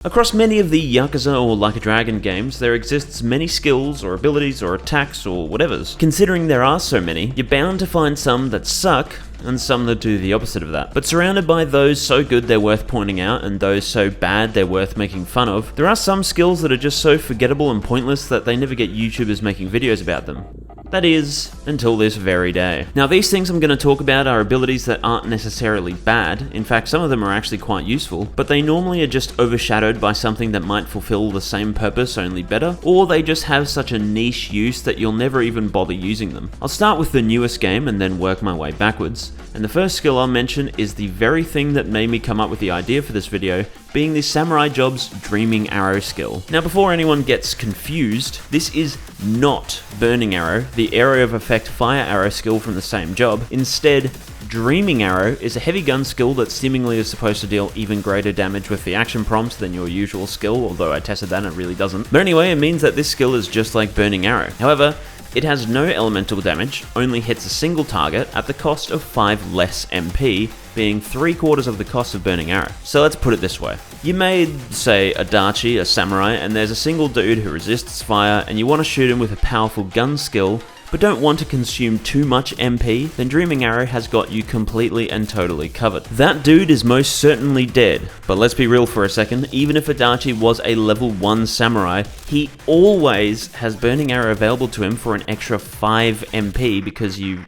Across many of the Yakuza or Like a Dragon games, there exists many skills or abilities or attacks or whatevers. Considering there are so many, you're bound to find some that suck, and some that do the opposite of that. But surrounded by those so good they're worth pointing out, and those so bad they're worth making fun of, there are some skills that are just so forgettable and pointless that they never get YouTubers making videos about them. That is, until this very day. Now these things I'm going to talk about are abilities that aren't necessarily bad, in fact some of them are actually quite useful, but they normally are just overshadowed by something that might fulfill the same purpose only better, or they just have such a niche use that you'll never even bother using them. I'll start with the newest game and then work my way backwards, and the first skill I'll mention is the very thing that made me come up with the idea for this video, being the Samurai Job's Dreaming Arrow skill. Now before anyone gets confused, this is not Burning Arrow, the area of effect fire arrow skill from the same job. Instead, Dreaming Arrow is a heavy gun skill that seemingly is supposed to deal even greater damage with the action prompt than your usual skill, although I tested that and it really doesn't. But anyway, it means that this skill is just like Burning Arrow. However, it has no elemental damage, only hits a single target at the cost of 5 less MP, being 3/4 of the cost of Burning Arrow. So let's put it this way. You made, say, a Dachi, a samurai, and there's a single dude who resists fire, and you want to shoot him with a powerful gun skill, but don't want to consume too much MP, then Dreaming Arrow has got you completely and totally covered. That dude is most certainly dead, but let's be real for a second, even if Adachi was a level 1 samurai, he always has Burning Arrow available to him for an extra 5 MP because you,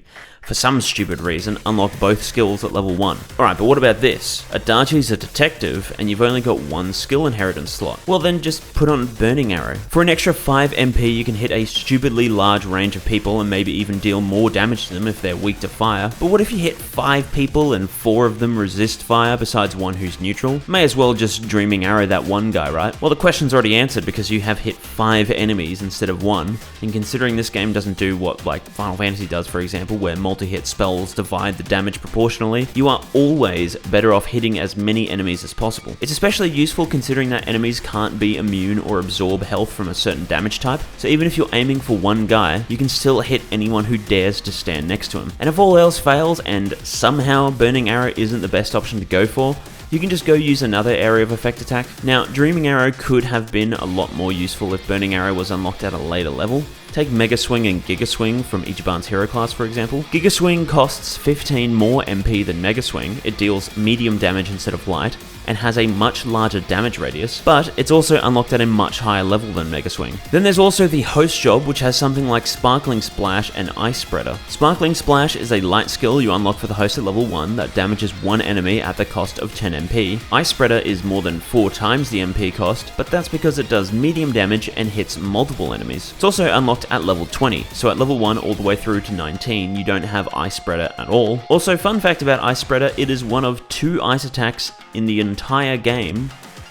for some stupid reason, unlock both skills at level 1. Alright, but what about this? Adachi's a detective, and you've only got one skill inheritance slot. Well then, just put on Burning Arrow. For an extra 5 MP, you can hit a stupidly large range of people and maybe even deal more damage to them if they're weak to fire. But what if you hit 5 people and 4 of them resist fire besides one who's neutral? May as well just Dreaming Arrow that one guy, right? Well, the question's already answered because you have hit 5 enemies instead of 1, and considering this game doesn't do what like Final Fantasy does, for example, where multi-hit spells divide the damage proportionally, you are always better off hitting as many enemies as possible. It's especially useful considering that enemies can't be immune or absorb health from a certain damage type, so even if you're aiming for one guy, you can still hit anyone who dares to stand next to him. And if all else fails and somehow Burning Arrow isn't the best option to go for, you can just go use another area of effect attack. Now, Dreaming Arrow could have been a lot more useful if Burning Arrow was unlocked at a later level. Take Mega Swing and Giga Swing from Ichiban's hero class, for example. Giga Swing costs 15 more MP than Mega Swing, it deals medium damage instead of light, and has a much larger damage radius, but it's also unlocked at a much higher level than Mega Swing. Then there's also the Host Job, which has something like Sparkling Splash and Ice Spreader. Sparkling Splash is a light skill you unlock for the host at level 1 that damages one enemy at the cost of 10 MP. Ice Spreader is more than 4 times the MP cost, but that's because it does medium damage and hits multiple enemies. It's also unlocked at level 20, so at level 1 all the way through to 19 you don't have Ice Spreader at all. Also, fun fact about Ice Spreader, it is one of 2 ice attacks in the entire game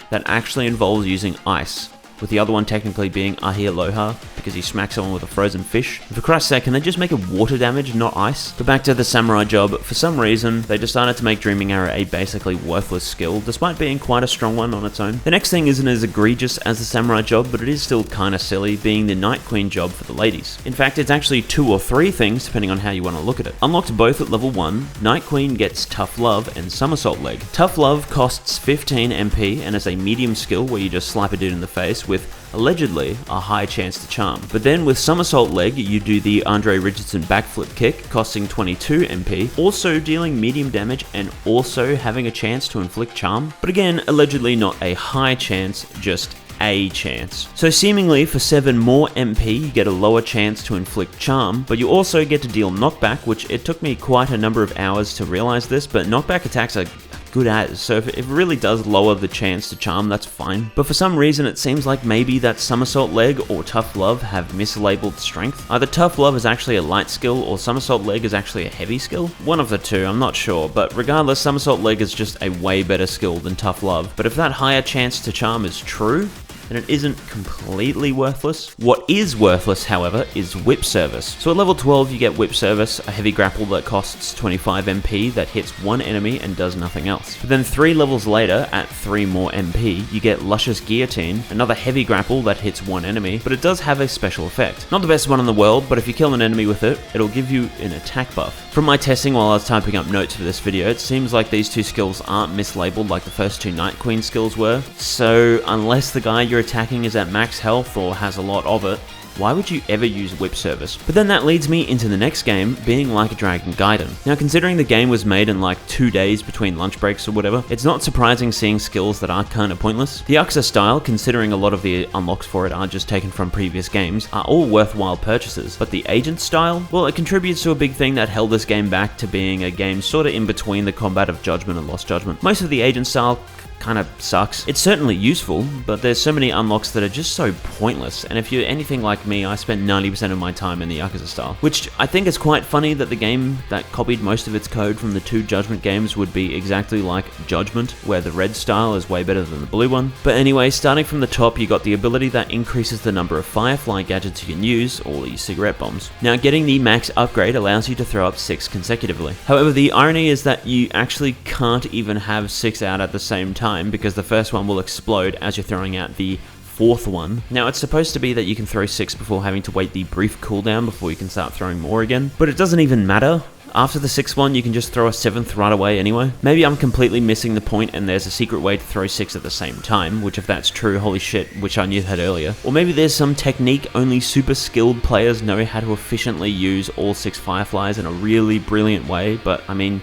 that actually involves using ice, with the other one technically being Ahi Aloha, because you smack someone with a frozen fish. And for Christ's sake, can they just make it water damage, not ice? But back to the Samurai Job, for some reason, they decided to make Dreaming Arrow a basically worthless skill, despite being quite a strong one on its own. The next thing isn't as egregious as the Samurai Job, but it is still kinda silly, being the Night Queen Job for the ladies. In fact, it's actually 2 or 3 things, depending on how you want to look at it. Unlocked both at level 1, Night Queen gets Tough Love and Somersault Leg. Tough Love costs 15 MP and is a medium skill where you just slap a dude in the face with, allegedly, a high chance to charm. But then with Somersault Leg, you do the Andre Richardson backflip kick, costing 22 MP, also dealing medium damage and also having a chance to inflict charm. But again, allegedly not a high chance, just a chance. So seemingly for 7 more MP you get a lower chance to inflict charm, but you also get to deal knockback, which it took me quite a number of hours to realize this, but knockback attacks are good as, so if it really does lower the chance to charm, that's fine. But for some reason it seems like maybe that Somersault Leg or Tough Love have mislabeled strength. Either Tough Love is actually a light skill or Somersault Leg is actually a heavy skill. One of the two, I'm not sure, but regardless, Somersault Leg is just a way better skill than Tough Love. But if that higher chance to charm is true, then it isn't completely worthless. What is worthless, however, is whip service. So at level 12 you get whip service, a heavy grapple that costs 25 MP that hits one enemy and does nothing else. But then 3 levels later, at 3 more MP, you get luscious guillotine, another heavy grapple that hits one enemy, but it does have a special effect. Not the best one in the world, but if you kill an enemy with it, it'll give you an attack buff. From my testing while I was typing up notes for this video, it seems like these two skills aren't mislabeled like the first two Night Queen skills were, so unless the guy you're attacking is at max health or has a lot of it, why would you ever use whip service? But then that leads me into the next game, being Like a Dragon Gaiden. Now considering the game was made in like 2 days between lunch breaks or whatever, it's not surprising seeing skills that are kinda pointless. The Yakuza style, considering a lot of the unlocks for it are just taken from previous games, are all worthwhile purchases. But the agent style, well, it contributes to a big thing that held this game back to being a game sorta in between the combat of Judgment and Lost Judgment. Most of the agent style kind of sucks. It's certainly useful, but there's so many unlocks that are just so pointless, and if you're anything like me, I spent 90% of my time in the Yakuza style, which I think is quite funny that the game that copied most of its code from the two Judgment games would be exactly like Judgment, where the red style is way better than the blue one. But anyway, starting from the top, you got the ability that increases the number of Firefly gadgets you can use, or the cigarette bombs. Now, getting the max upgrade allows you to throw up 6 consecutively. However, the irony is that you actually can't even have 6 out at the same time, because the first one will explode as you're throwing out the 4th one. Now it's supposed to be that you can throw 6 before having to wait the brief cooldown before you can start throwing more again, but it doesn't even matter. After the 6th one, you can just throw a 7th right away anyway. Maybe I'm completely missing the point and there's a secret way to throw 6 at the same time, which if that's true, holy shit, which I knew that earlier. Or maybe there's some technique only super skilled players know how to efficiently use all 6 Fireflies in a really brilliant way, but I mean,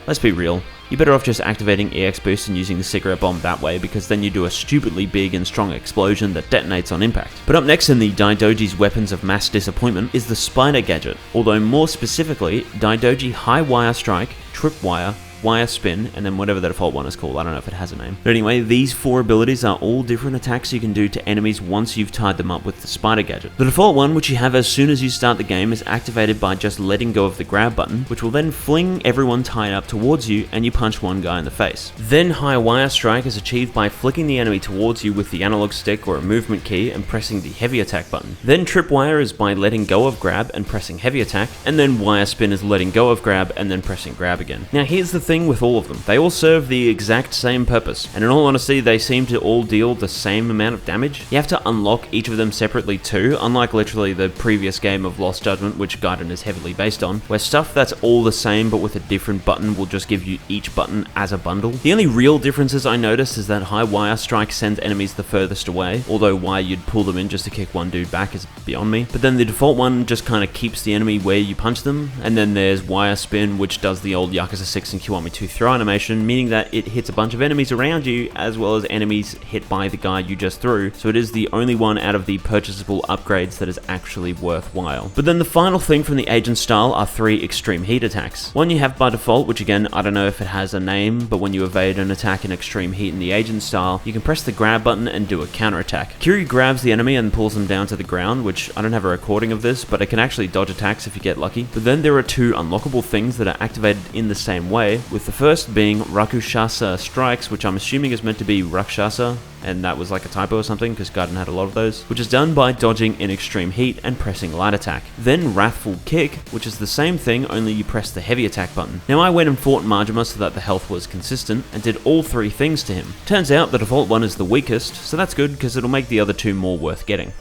let's be real. You're better off just activating EX Boost and using the cigarette bomb that way, because then you do a stupidly big and strong explosion that detonates on impact. But up next in the Daidoji's weapons of mass disappointment is the Spider Gadget, although more specifically, Daidoji High Wire Strike, Trip Wire, Wire Spin, and then whatever the default one is called. I don't know if it has a name. But anyway, these 4 abilities are all different attacks you can do to enemies once you've tied them up with the Spider Gadget. The default one, which you have as soon as you start the game, is activated by just letting go of the grab button, which will then fling everyone tied up towards you and you punch one guy in the face. Then High Wire Strike is achieved by flicking the enemy towards you with the analog stick or a movement key and pressing the heavy attack button. Then Tripwire is by letting go of grab and pressing heavy attack, and then Wire Spin is letting go of grab and then pressing grab again. Now here's the thing with all of them. They all serve the exact same purpose, and in all honesty, they seem to all deal the same amount of damage. You have to unlock each of them separately too, unlike literally the previous game of Lost Judgment, which Gaiden is heavily based on, where stuff that's all the same but with a different button will just give you each button as a bundle. The only real differences I noticed is that High Wire Strike sends enemies the furthest away, although why you'd pull them in just to kick one dude back is beyond me. But then the default one just kind of keeps the enemy where you punch them, and then there's Wire Spin, which does the old Yakuza 6 and Kiwami 2 throw animation, meaning that it hits a bunch of enemies around you as well as enemies hit by the guy you just threw, so it is the only one out of the purchasable upgrades that is actually worthwhile. But then the final thing from the agent style are 3 extreme heat attacks. One you have by default, which again, I don't know if it has a name, but when you evade an attack in extreme heat in the agent style, you can press the grab button and do a counter attack. Kiryu grabs the enemy and pulls them down to the ground, which I don't have a recording of this, but it can actually dodge attacks if you get lucky. But then there are 2 unlockable things that are activated in the same way, with the first being Rakushasa Strikes, which I'm assuming is meant to be Rakshasa, and that was like a typo or something because Gaiden had a lot of those, which is done by dodging in extreme heat and pressing light attack. Then Wrathful Kick, which is the same thing, only you press the heavy attack button. Now I went and fought Majima so that the health was consistent and did all 3 things to him. Turns out the default one is the weakest, so that's good because it'll make the other 2 more worth getting.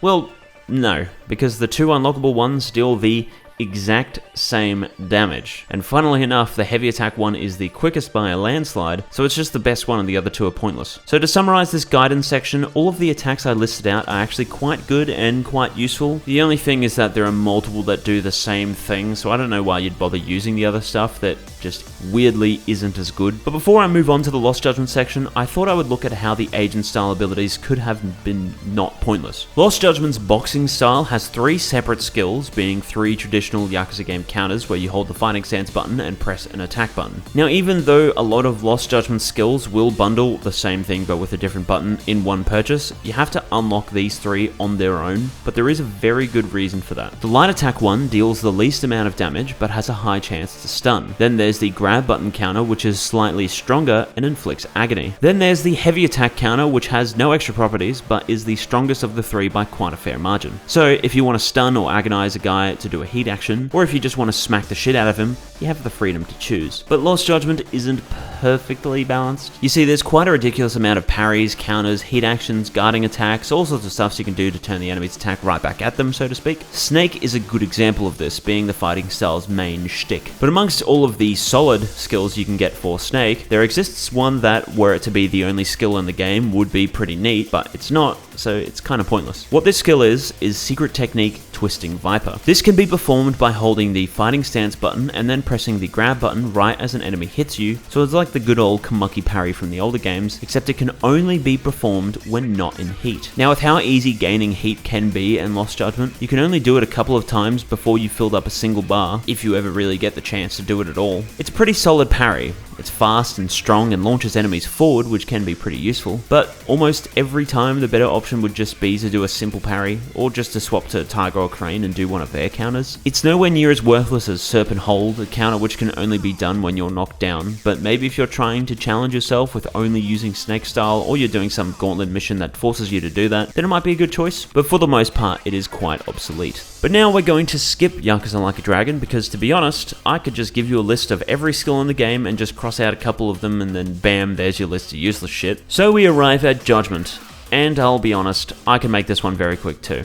Well, no, because the 2 unlockable ones deal the exact same damage. And funnily enough, the heavy attack one is the quickest by a landslide, so it's just the best one and the other 2 are pointless. So to summarize this guidance section, all of the attacks I listed out are actually quite good and quite useful. The only thing is that there are multiple that do the same thing, so I don't know why you'd bother using the other stuff that just weirdly isn't as good. But before I move on to the Lost Judgment section, I thought I would look at how the agent style abilities could have been not pointless. Lost Judgment's boxing style has 3 separate skills, being 3 traditional Yakuza game counters where you hold the fighting stance button and press an attack button. Now even though a lot of Lost Judgment skills will bundle the same thing but with a different button in one purchase, you have to unlock these 3 on their own, but there is a very good reason for that. The light attack one deals the least amount of damage but has a high chance to stun. Then there's there's the grab button counter, which is slightly stronger and inflicts agony. Then there's the heavy attack counter, which has no extra properties, but is the strongest of the three by quite a fair margin. So if you want to stun or agonize a guy to do a heat action, or if you just want to smack the shit out of him, you have the freedom to choose. But Lost Judgment isn't perfectly balanced. You see, there's quite a ridiculous amount of parries, counters, heat actions, guarding attacks, all sorts of stuff you can do to turn the enemy's attack right back at them, so to speak. Snake is a good example of this, being the fighting style's main shtick. But amongst all of the solid skills you can get for Snake, there exists one that, were it to be the only skill in the game, would be pretty neat, but it's not, so it's kind of pointless. What this skill is Secret Technique Twisting Viper. This can be performed by holding the fighting stance button and then pressing the grab button right as an enemy hits you, so it's like the good old Kamuki parry from the older games, except it can only be performed when not in heat. Now, with how easy gaining heat can be in Lost Judgment, you can only do it a couple of times before you filled up a single bar, if you ever really get the chance to do it at all. It's a pretty solid parry. It's fast and strong and launches enemies forward, which can be pretty useful, but almost every time the better option would just be to do a simple parry, or just to swap to Tiger or Crane and do one of their counters. It's nowhere near as worthless as Serpent Hold, a counter which can only be done when you're knocked down, but maybe if you're trying to challenge yourself with only using Snake style, or you're doing some gauntlet mission that forces you to do that, then it might be a good choice, but for the most part it is quite obsolete. But now we're going to skip Yakuza Like a Dragon, because to be honest, I could just give you a list of every skill in the game and just cross out a couple of them and then bam, there's your list of useless shit. So we arrive at Judgment, and I'll be honest, I can make this one very quick too.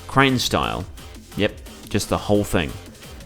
Crane style. Yep, just the whole thing.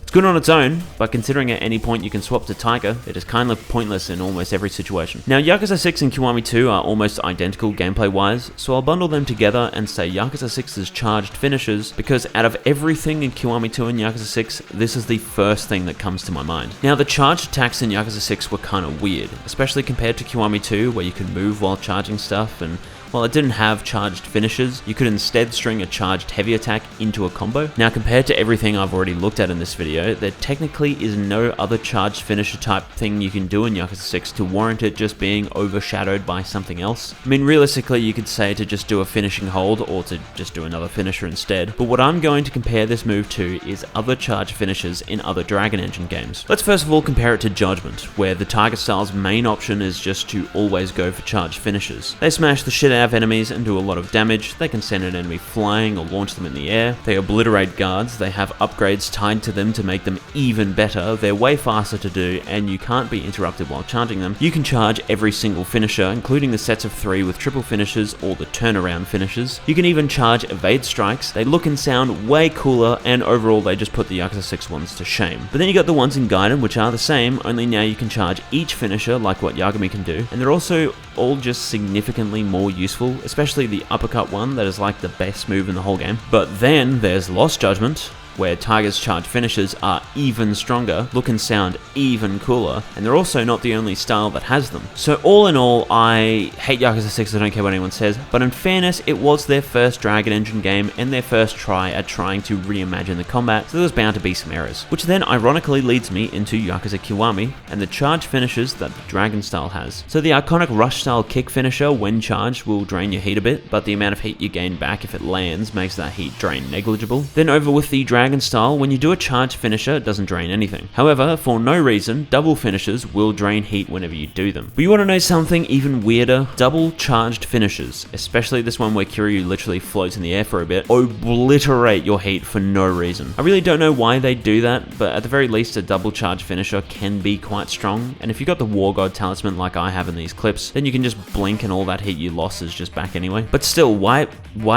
It's good on its own, but considering at any point you can swap to Tiger, it is kind of pointless in almost every situation. Now, Yakuza 6 and Kiwami 2 are almost identical gameplay-wise, so I'll bundle them together and say Yakuza 6's charged finishes, because out of everything in Kiwami 2 and Yakuza 6, this is the first thing that comes to my mind. Now, the charged attacks in Yakuza 6 were kind of weird, especially compared to Kiwami 2, where you could move while charging stuff, and while it didn't have charged finishes, you could instead string a charged heavy attack into a combo. Now, compared to everything I've already looked at in this video, there technically is no other charged finisher type thing you can do in Yakuza 6 to warrant it just being overshadowed by something else. I mean, realistically, you could say to just do a finishing hold or to just do another finisher instead, but what I'm going to compare this move to is other charged finishers in other Dragon Engine games. Let's first of all compare it to Judgment, where the Tiger style's main option is just to always go for charged finishers. They smash the shit out of enemies and do a lot of damage. They can send an enemy flying or launch them in the air. They obliterate guards. They have upgrades tied to them to make them even better. They're way faster to do, and you can't be interrupted while charging them. You can charge every single finisher, including the sets of 3 with triple finishes or the turnaround finishes. You can even charge evade strikes. They look and sound way cooler, and overall they just put the Yakuza 6 ones to shame. But then you got the ones in Gaiden, which are the same, only now you can charge each finisher like what Yagami can do, and they're also all just significantly more useful, especially the uppercut one that is like the best move in the whole game. But then there's Lost Judgment, where Tiger's charged finishes are even stronger, look and sound even cooler, and they're also not the only style that has them. So all in all, I hate Yakuza 6, I don't care what anyone says, but in fairness, it was their first Dragon Engine game and their first try at trying to reimagine the combat, so there was bound to be some errors. Which then ironically leads me into Yakuza Kiwami and the charge finishes that the Dragon style has. So the iconic rush style kick finisher when charged will drain your heat a bit, but the amount of heat you gain back if it lands makes that heat drain negligible. Then over with the Dragon style, when you do a charge finisher, it doesn't drain anything. However, for no reason, double finishers will drain heat whenever you do them. But you want to know something even weirder? Double charged finishers, especially this one where Kiryu literally floats in the air for a bit, obliterate your heat for no reason. I really don't know why they do that, but at the very least a double charge finisher can be quite strong, and if you got the War God talisman like I have in these clips, then you can just blink and all that heat you lost is just back anyway. But still, why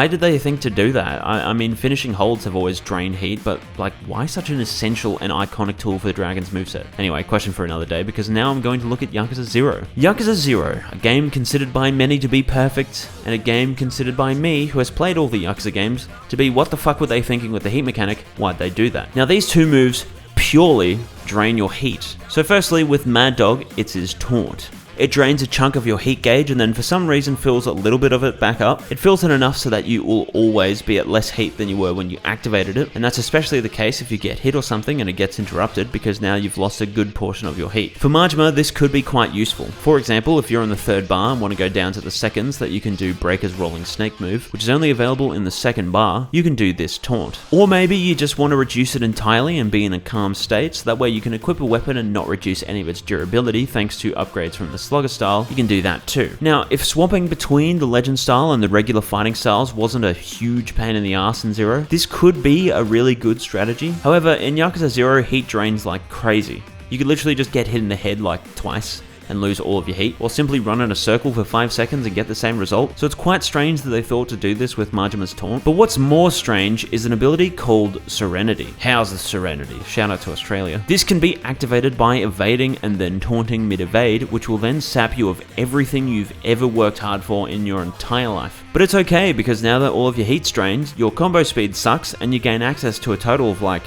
did they think to do that? I mean, finishing holds have always drained heat, but like, why such an essential and iconic tool for the Dragon's moveset? Anyway, question for another day, because now I'm going to look at Yakuza 0. Yakuza 0, a game considered by many to be perfect, and a game considered by me, who has played all the Yakuza games, to be what the fuck were they thinking with the heat mechanic? Why'd they do that? Now, these two moves purely drain your heat. So firstly, with Mad Dog, it's his taunt. it drains a chunk of your heat gauge and then for some reason fills a little bit of it back up. It fills it enough so that you will always be at less heat than you were when you activated it, and that's especially the case if you get hit or something and it gets interrupted, because now you've lost a good portion of your heat. For Majima, this could be quite useful. For example, if you're on the third bar and want to go down to the seconds that you can do Breaker's Rolling Snake move, which is only available in the second bar, you can do this taunt. Or maybe you just want to reduce it entirely and be in a calm state, so that way you can equip a weapon and not reduce any of its durability thanks to upgrades from the Slugger style. You can do that too. Now, if swapping between the Legend style and the regular fighting styles wasn't a huge pain in the ass in Zero, this could be a really good strategy. However, in Yakuza 0, heat drains like crazy. You could literally just get hit in the head like twice and lose all of your heat, or simply run in a circle for 5 seconds and get the same result. So it's quite strange that they thought to do this with Majima's taunt. But what's more strange is an ability called Serenity. How's the Serenity? Shout out to Australia. This can be activated by evading and then taunting mid-evade, which will then sap you of everything you've ever worked hard for in your entire life. But it's okay, because now that all of your heat's drained, your combo speed sucks and you gain access to a total of like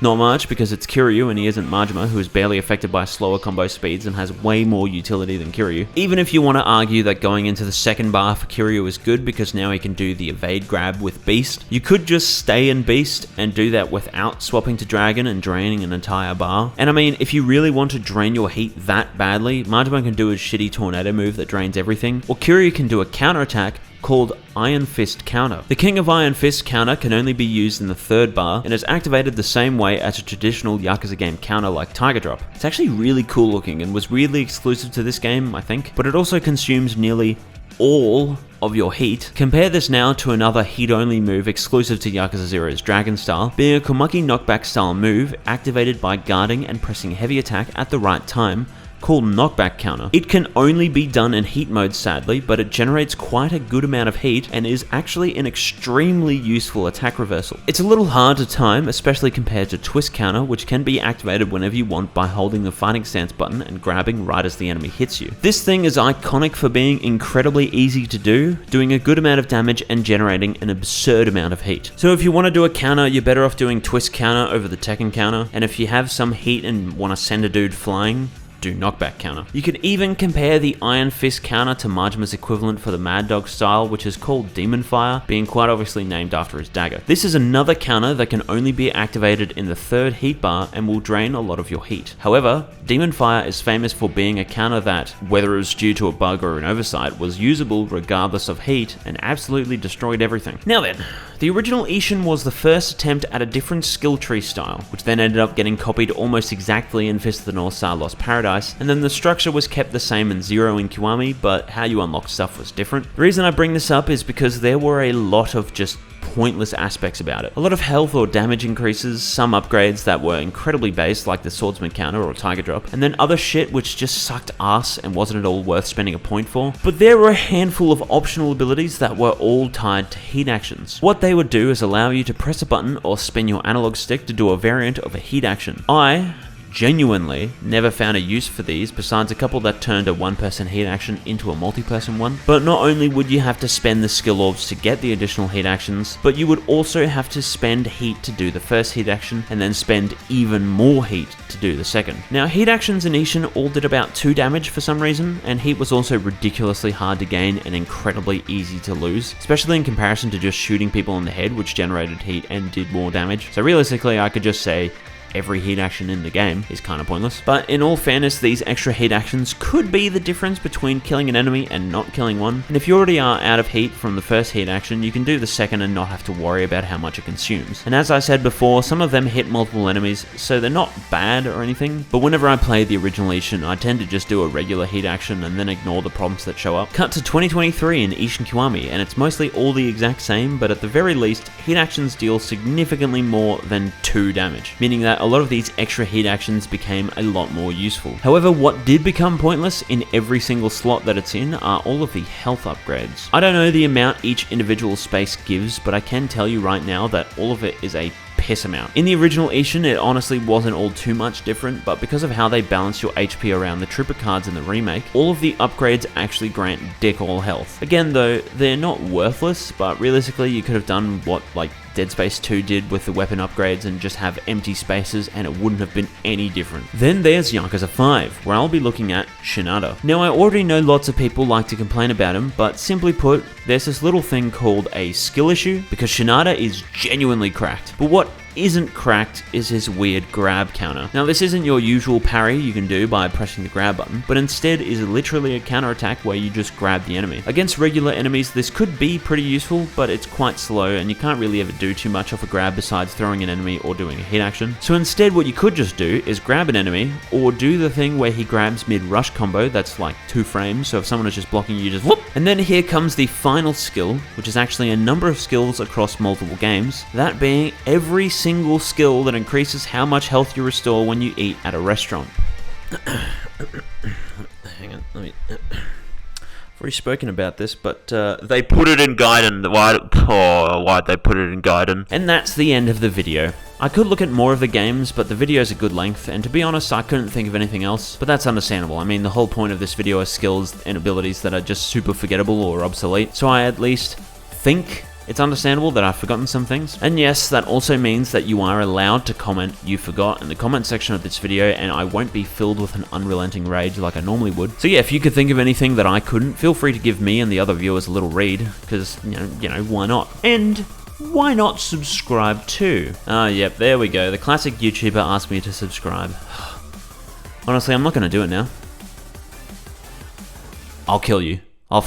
not much, because it's Kiryu and he isn't Majima, who is barely affected by slower combo speeds and has way more utility than Kiryu. Even if you want to argue that going into the second bar for Kiryu is good because now he can do the evade grab with Beast, you could just stay in Beast and do that without swapping to Dragon and draining an entire bar. And I mean, if you really want to drain your heat that badly, Majima can do his shitty tornado move that drains everything, or Kiryu can do a counterattack called Iron Fist Counter. The King of Iron Fist counter can only be used in the third bar and is activated the same way as a traditional Yakuza game counter like Tiger Drop. It's actually really cool looking and was weirdly exclusive to this game, I think, but it also consumes nearly all of your heat. Compare this now to another heat-only move exclusive to Yakuza 0's Dragon style, being a Komaki knockback style move activated by guarding and pressing heavy attack at the right time, called Knockback Counter. It can only be done in heat mode sadly, but it generates quite a good amount of heat and is actually an extremely useful attack reversal. It's a little hard to time, especially compared to Twist Counter, which can be activated whenever you want by holding the fighting stance button and grabbing right as the enemy hits you. This thing is iconic for being incredibly easy to do, doing a good amount of damage and generating an absurd amount of heat. So if you want to do a counter, you're better off doing Twist Counter over the Tekken Counter, and if you have some heat and want to send a dude flying, do Knockback Counter. You can even compare the Iron Fist counter to Majima's equivalent for the Mad Dog style, which is called Demon Fire, being quite obviously named after his dagger. This is another counter that can only be activated in the third heat bar and will drain a lot of your heat. However, Demon Fire is famous for being a counter that, whether it was due to a bug or an oversight, was usable regardless of heat and absolutely destroyed everything. Now then, the original Ishin was the first attempt at a different skill tree style, which then ended up getting copied almost exactly in Fist of the North Star Lost Paradise, and then the structure was kept the same in Zero and Kiwami, but how you unlock stuff was different. The reason I bring this up is because there were a lot of just pointless aspects about it. A lot of health or damage increases, some upgrades that were incredibly based like the Swordsman counter or Tiger Drop, and then other shit which just sucked ass and wasn't at all worth spending a point for. But there were a handful of optional abilities that were all tied to heat actions. What they would do is allow you to press a button or spin your analog stick to do a variant of a heat action. I genuinely never found a use for these besides a couple that turned a one-person heat action into a multi-person one. But not only would you have to spend the skill orbs to get the additional heat actions, but you would also have to spend heat to do the first heat action and then spend even more heat to do the second. Now, heat actions in Ishin all did about 2 damage for some reason, and heat was also ridiculously hard to gain and incredibly easy to lose, especially in comparison to just shooting people in the head, which generated heat and did more damage. So realistically, I could just say every heat action in the game is kind of pointless. But in all fairness, these extra heat actions could be the difference between killing an enemy and not killing one. And if you already are out of heat from the first heat action, you can do the second and not have to worry about how much it consumes. And as I said before, some of them hit multiple enemies, so they're not bad or anything. But whenever I play the original Ishin, I tend to just do a regular heat action and then ignore the problems that show up. Cut to 2023 in Ishin Kiwami, and it's mostly all the exact same, but at the very least, heat actions deal significantly more than 2 damage, meaning that a lot of these extra heat actions became a lot more useful. However, what did become pointless in every single slot that it's in are all of the health upgrades. I don't know the amount each individual space gives, but I can tell you right now that all of it is a piss amount. In the original Ishin, it honestly wasn't all too much different, but because of how they balance your HP around the trooper cards in the remake, all of the upgrades actually grant dick all health. Again though, they're not worthless, but realistically you could have done what, like Dead Space 2 did with the weapon upgrades and just have empty spaces and it wouldn't have been any different. Then there's Yakuza 5, where I'll be looking at Shinada. Now I already know lots of people like to complain about him, but simply put, there's this little thing called a skill issue, because Shinada is genuinely cracked. But what isn't cracked is his weird grab counter. Now this isn't your usual parry you can do by pressing the grab button, but instead is literally a counter attack where you just grab the enemy. Against regular enemies this could be pretty useful, but it's quite slow and you can't really ever do too much off a grab besides throwing an enemy or doing a hit action. So instead what you could just do is grab an enemy, or do the thing where he grabs mid-rush combo that's like 2 frames, so if someone is just blocking you just whoop! And then here comes the final skill, which is actually a number of skills across multiple games, that being every single skill that increases how much health you restore when you eat at a restaurant. Hang on, let me... I've already spoken about this, but they put it in Gaiden. Why'd they put it in Gaiden? And that's the end of the video. I could look at more of the games, but the video's a good length, and to be honest, I couldn't think of anything else, but that's understandable. I mean, the whole point of this video is skills and abilities that are just super forgettable or obsolete, so I at least think it's understandable that I've forgotten some things. And yes, that also means that you are allowed to comment you forgot in the comment section of this video, and I won't be filled with an unrelenting rage like I normally would. So yeah, if you could think of anything that I couldn't, feel free to give me and the other viewers a little read, because, you know, why not? And why not subscribe too? Yep, there we go. The classic YouTuber asked me to subscribe. Honestly, I'm not going to do it now. I'll kill you. I'll